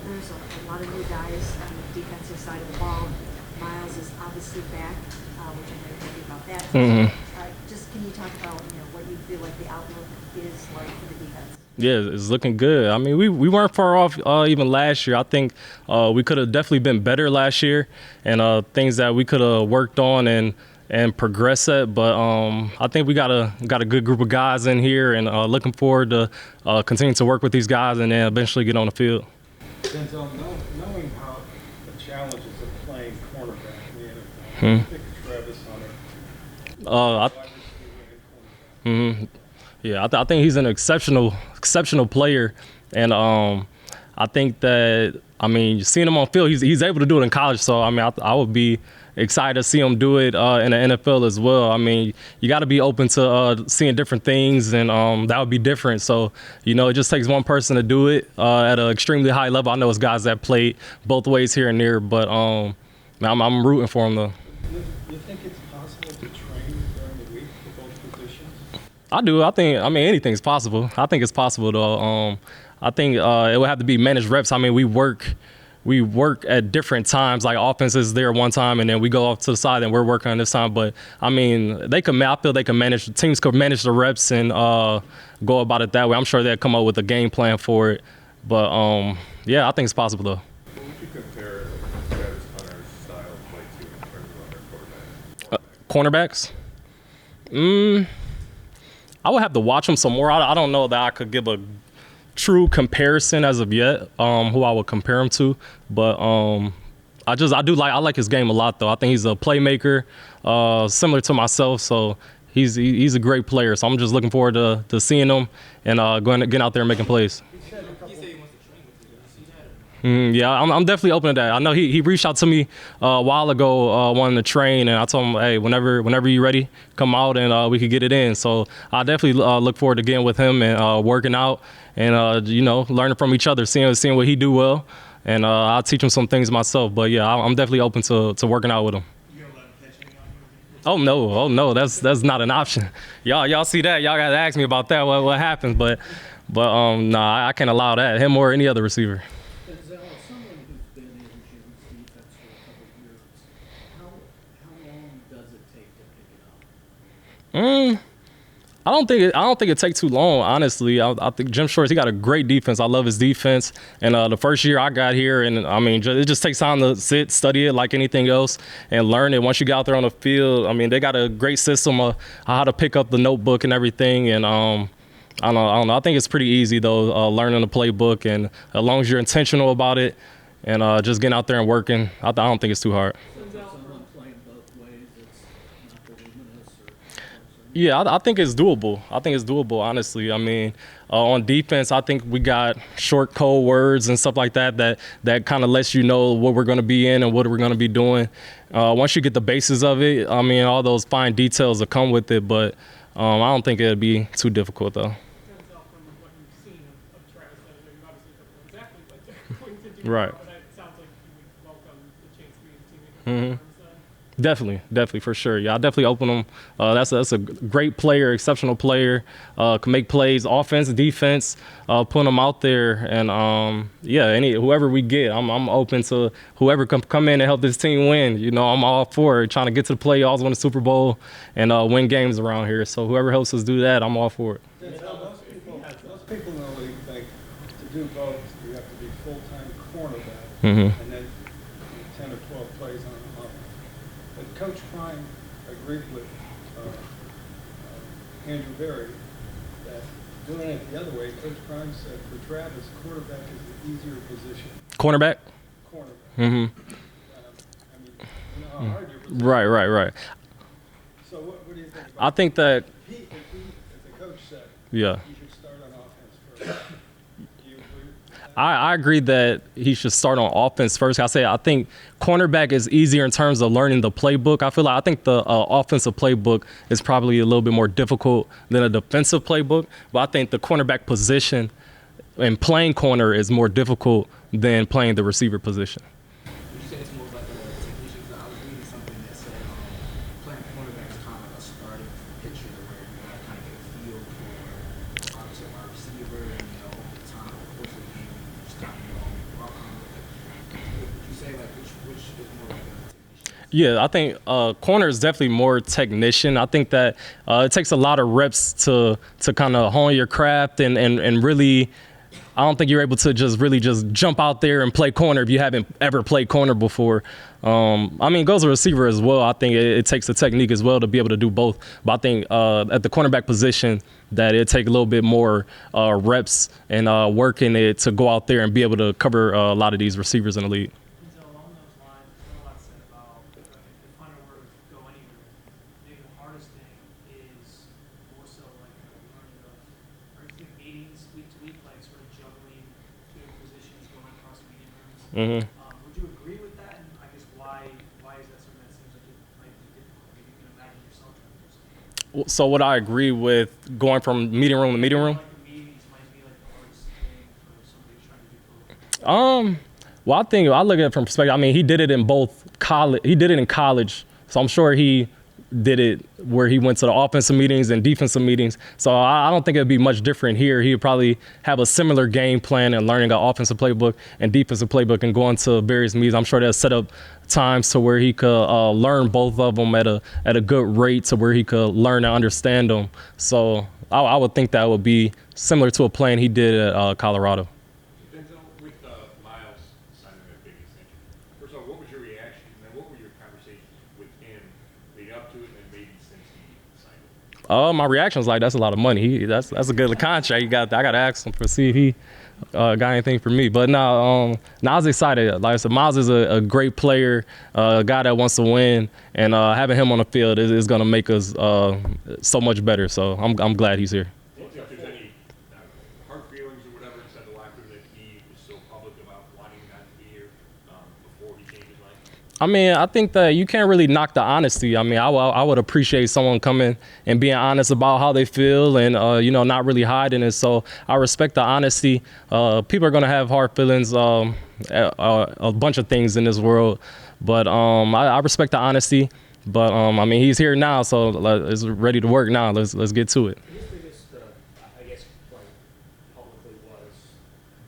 there's a lot of new guys on the defensive side of the ball. Miles is obviously back, which I'm very happy about that. Just can you talk about what you feel like the outlook is like for the defense? Yeah, it's looking good. I mean, we weren't far off even last year. I think we could have definitely been better last year, and things that we could have worked on and progress at. But I think we got a good group of guys in here, and looking forward to continuing to work with these guys and then eventually get on the field. Denzel, knowing how the challenges of playing cornerback in the NFL, I think Travis Hunter. Yeah, I think he's an exceptional player, and I think that seeing him on field, he's able to do it in college. So I would be excited to see him do it in the NFL as well. I mean, you got to be open to seeing different things, and that would be different. So it just takes one person to do it at an extremely high level. I know it's guys that played both ways here and there, but I'm rooting for him though. You think it's possible to train during the week for both positions? I do. I think anything's possible. I think it's possible though. I think it would have to be managed reps. I mean, we work at different times. Like offense is there one time, and then we go off to the side and we're working on this time. But I feel they can manage. Teams could manage the reps and go about it that way. I'm sure they'll come up with a game plan for it. But yeah, I think it's possible though. What would you compare Travis Hunter's style of play to in terms of other quarterbacks? I would have to watch him some more. I don't know that I could give a true comparison as of yet, who I would compare him to, but I like his game a lot though. I think he's a playmaker, similar to myself, so he's a great player. So I'm just looking forward to seeing him and getting out there and making plays. He said he wants to train with you. You see that? Yeah, I'm definitely open to that. I know he reached out to me a while ago, wanting to train, and I told him, hey, whenever you're ready, come out and we could get it in. So I definitely look forward to getting with him and working out and learning from each other, seeing what he do well, and I'll teach him some things myself. But yeah, I'm definitely open to working out with him. You gonna let him catch any on you? Oh no, that's not an option. Y'all see that? Y'all gotta ask me about that. What happens? But nah, I can't allow that. Him or any other receiver. Denzel, as someone who's been in Jim's defense for a couple of years, how long does it take to pick it up? I don't think it takes too long, honestly. I think Jim Shorts, he got a great defense. I love his defense. And the first year I got here, and it just takes time to sit, study it like anything else, and learn it. Once you get out there on the field, they got a great system of how to pick up the notebook and everything. And I don't know. I think it's pretty easy though, learning the playbook, and as long as you're intentional about it and just getting out there and working, I don't think it's too hard. Someone playing both ways, it's not voluminous or. Yeah, I think it's doable. Honestly. On defense, I think we got short code words and stuff like that kind of lets you know what we're going to be in and what we're going to be doing. Once you get the basis of it, all those fine details that come with it, but I don't think it'd be too difficult though. Denzel, from what you've seen of Travis, you obviously don't know exactly what they're going to do. Right. But it sounds like you would welcome the chance to be a teammate. Definitely, for sure. Yeah, I definitely open him. That's a great player, exceptional player. Can make plays, offense, defense. Putting him out there, and whoever we get, I'm open to whoever come in and help this team win. I'm all for it. Trying to get to the playoffs, win the Super Bowl, and win games around here. So whoever helps us do that, I'm all for it. Denzel, most people in the league think to do both, you have to be full-time cornerback, and then 10 or 12 plays on offense. But Coach Prime agreed with Andrew Berry that doing it the other way, Coach Prime said for Travis, quarterback is the easier position. Cornerback? Cornerback. How hard your position is. Right. So what do you think about I think that, if the coach said yeah. you should start on offense first, do you agree with that? I agree that he should start on offense first. I think cornerback is easier in terms of learning the playbook. I think the offensive playbook is probably a little bit more difficult than a defensive playbook. But I think the cornerback position and playing corner is more difficult than playing the receiver position. Would you say it's more like a technician? Because I was reading something that said playing cornerback is kind of like a starting pitcher where you kind of get a feel for obviously wide receiver and over the time, of course, of the game, you just kind of know more like a technician? Yeah, I think corner is definitely more technician. I think that it takes a lot of reps to kind of hone your craft and really. I don't think you're able to just really just jump out there and play corner if you haven't ever played corner before. I mean, it goes to receiver as well. I think it takes a technique as well to be able to do both. But I think at the cornerback position, that it take a little bit more reps and working it to go out there and be able to cover a lot of these receivers in the league. And so along those lines, there's a lot said about if the final word go anywhere. Maybe the hardest thing is more so like learning of, or I think meetings week to week, like sort of juggling two positions going across meeting rooms. Would you agree with that? And I guess why is that something that seems like it might be difficult? Maybe you can imagine yourself trying to do something. So would I agree with going from meeting room to meeting room? Like the meetings might be like the hardest thing for somebody who's trying to do both. Well, I think I look at it from perspective. I mean, he did it in both college. He did it in college, so I'm sure he did it where he went to the offensive meetings and defensive meetings. So I don't think it'd be much different here. He would probably have a similar game plan and learning an offensive playbook and defensive playbook and going to various meetings. I'm sure they'll set up times to where he could learn both of them at a good rate to where he could learn and understand them. So I would think that would be similar to a plan he did at Colorado. Denzel, with Miles signing that big extension, first of all, what was your reaction? And then what were your conversations with him leading up to it, and then maybe since he signed it? My reaction was like, that's a lot of money. That's a good contract. I got to ask him for see if he got anything for me. But now I was excited. Like I said, Miles is a great player, a guy that wants to win, and having him on the field is going to make us so much better. So I'm glad he's here. If there's any hard feelings or whatever inside the locker room that he was so public about wanting not to be here before he changed his mind? I mean, I think that you can't really knock the honesty. I mean, I would appreciate someone coming and being honest about how they feel and, not really hiding it. So I respect the honesty. People are going to have hard feelings, a bunch of things in this world. But I respect the honesty. But, I mean, he's here now, so it's ready to work now. Let's get to it. His biggest, I guess, complaint publicly was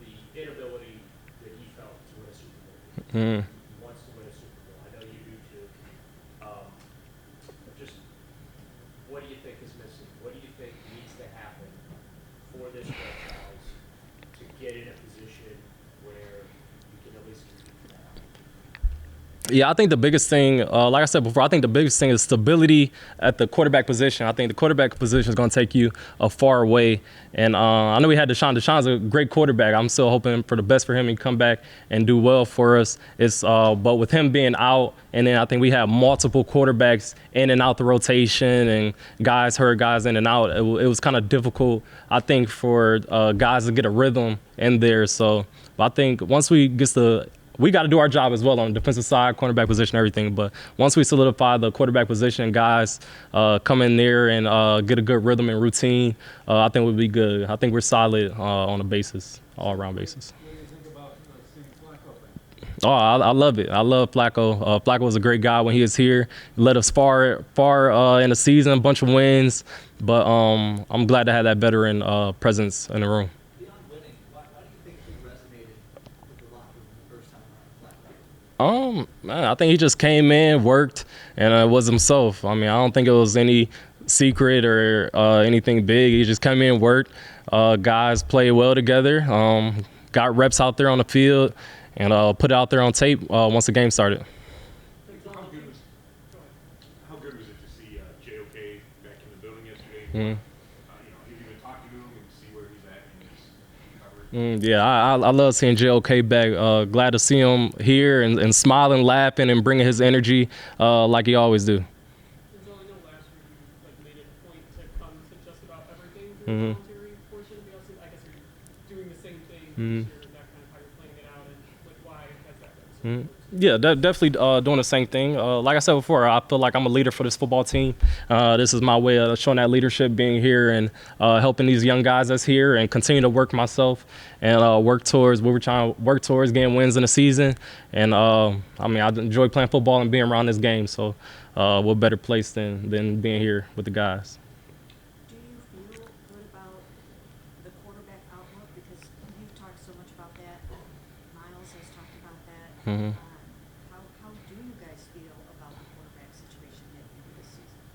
the inability that he felt to win a Super Bowl. He wants to win a Super Bowl. I know you do too. Just what do you think is missing? What do you think needs to happen for this franchise to get in a position where you can at least compete for that? Yeah, I think the biggest thing, like I said before, I think the biggest thing is stability at the quarterback position. I think the quarterback position is going to take you a far way. And I know we had Deshaun. Deshaun's a great quarterback. I'm still hoping for the best for him and come back and do well for us. But with him being out, and then I think we have multiple quarterbacks in and out the rotation and guys hurt, guys in and out. It was kind of difficult, I think, for guys to get a rhythm in there. So I think once we got to do our job as well on the defensive side, cornerback position, everything. But once we solidify the quarterback position, guys come in there and get a good rhythm and routine, I think we'll be good. I think we're solid on a basis, all-around basis. What do you think about seeing Flacco back? Oh, I love it. I love Flacco. Flacco was a great guy when he was here. He led us far in the season, a bunch of wins. But I'm glad to have that veteran presence in the room. Beyond winning, why do you think he resonated with the locker room the first time around Flacco? Man, I think he just came in, worked, and was himself. I mean, I don't think it was any secret or anything big. He just came in, worked. Guys played well together. Got reps out there on the field, and put it out there on tape once the game started. How good was it to see JOK back in the building yesterday? Mm. You even talking to him and see where he's at in his recovery? Yeah, I love seeing JOK back. Glad to see him here and smiling, laughing, and bringing his energy like he always do. Denzel, I know last year you made it a point to come to just about everything through the voluntary portion. I guess you're doing the same thing this year. Is that kind of how you're playing it out, and why has that been so? Yeah, definitely doing the same thing. Like I said before, I feel like I'm a leader for this football team. This is my way of showing that leadership, being here and helping these young guys that's here and continue to work myself and work towards what we're trying to work towards, getting wins in the season. And, I enjoy playing football and being around this game. So what better place than being here with the guys. Do you feel good about the quarterback outlook? Because you've talked so much about that. Miles has talked about that. How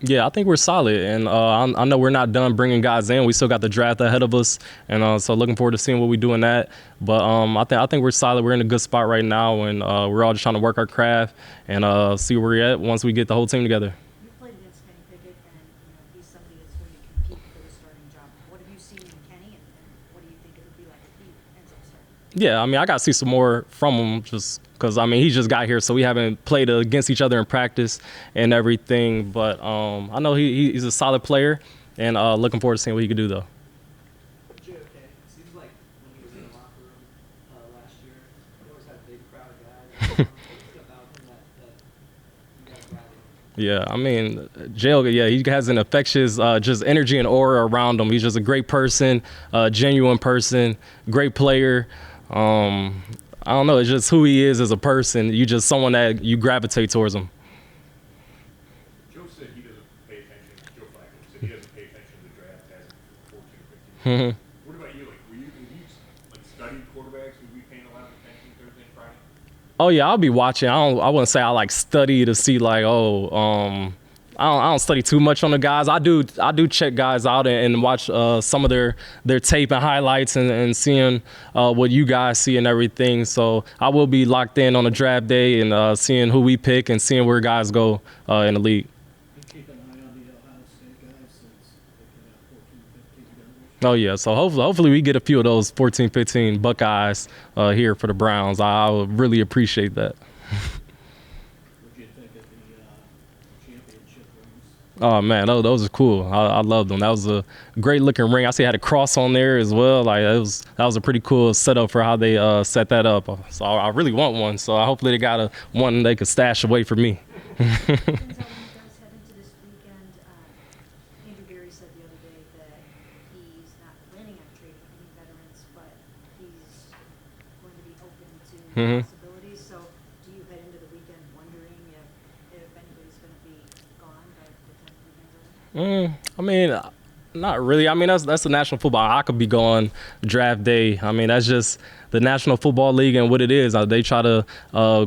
Yeah, I think we're solid, and I know we're not done bringing guys in. We still got the draft ahead of us, and so looking forward to seeing what we do in that. But I think we're solid. We're in a good spot right now, and we're all just trying to work our craft and see where we're at once we get the whole team together. You played against Kenny Pickett, and he's somebody that's going to compete for the starting job. What have you seen in Kenny, and what do you think it would be like if he ends up starting? Yeah, I mean, I got to see some more from him just because, I mean, he just got here, so we haven't played against each other in practice and everything. But I know he's a solid player, and looking forward to seeing what he can do, though. JFK, it seems like when he was in the locker room last year, he always had a big crowd of guys. What is it about him that you guys got in? Yeah, I mean, he has an infectious just energy and aura around him. He's just a great person, genuine person, great player. I don't know, it's just who he is as a person. You just someone that you gravitate towards him. Joe said he doesn't pay attention, Joe Flacco said he doesn't pay attention to the draft as of 14 or 15. What about you? Like, were you studied quarterbacks? Were we paying a lot of attention Thursday and Friday? Oh yeah, I'll be watching. I wouldn't say I like study to see like I don't study too much on the guys. I do check guys out and watch some of their tape and highlights and seeing what you guys see and everything. So I will be locked in on the draft day and seeing who we pick and seeing where guys go in the league. Keep an eye on the Ohio State guys since they can have 14, 15 guys. Oh yeah, so hopefully we get a few of those 14, 15 Buckeyes here for the Browns. I would really appreciate that. What do you think of the championship rings? Oh man, those are cool. I love them. That was a great looking ring. I see it had a cross on there as well. Like that was a pretty cool setup for how they set that up. So I really want one. So hopefully they got one they could stash away for me. Denzel, when you guys head into this weekend, Andrew Garrett said the other day that he's not planning on trading any veterans, but he's going to be open to possibilities. So do you head into the weekend wondering if anybody's going to be gone by the time the weekend's over? I mean, not really. I mean, that's the National Football. I could be going draft day. I mean, that's just the National Football League and what it is. They try to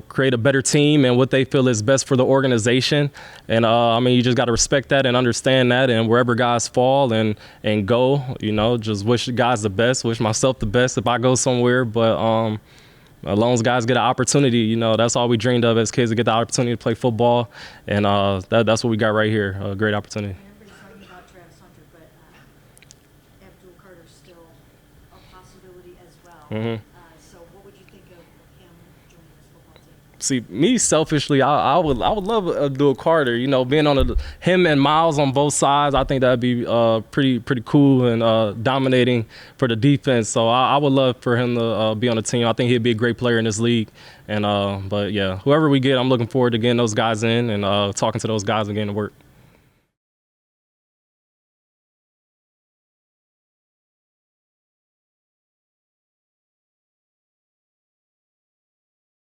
create a better team and what they feel is best for the organization. And I mean, you just got to respect that and understand that. And wherever guys fall and go, just wish the guys the best. Wish myself the best if I go somewhere. But as long as guys get an opportunity, that's all we dreamed of as kids, to get the opportunity to play football. And that's what we got right here, a great opportunity. Everybody's talking about Travis Hunter, but Abdul Carter's still a possibility as well. So what would you think of him joining this football team? See, me selfishly, I would love Abdul Carter. Being on him and Miles on both sides, I think that'd be pretty cool and dominating for the defense. So I would love for him to be on the team. I think he'd be a great player in this league. And but yeah, whoever we get, I'm looking forward to getting those guys in and talking to those guys and getting to work.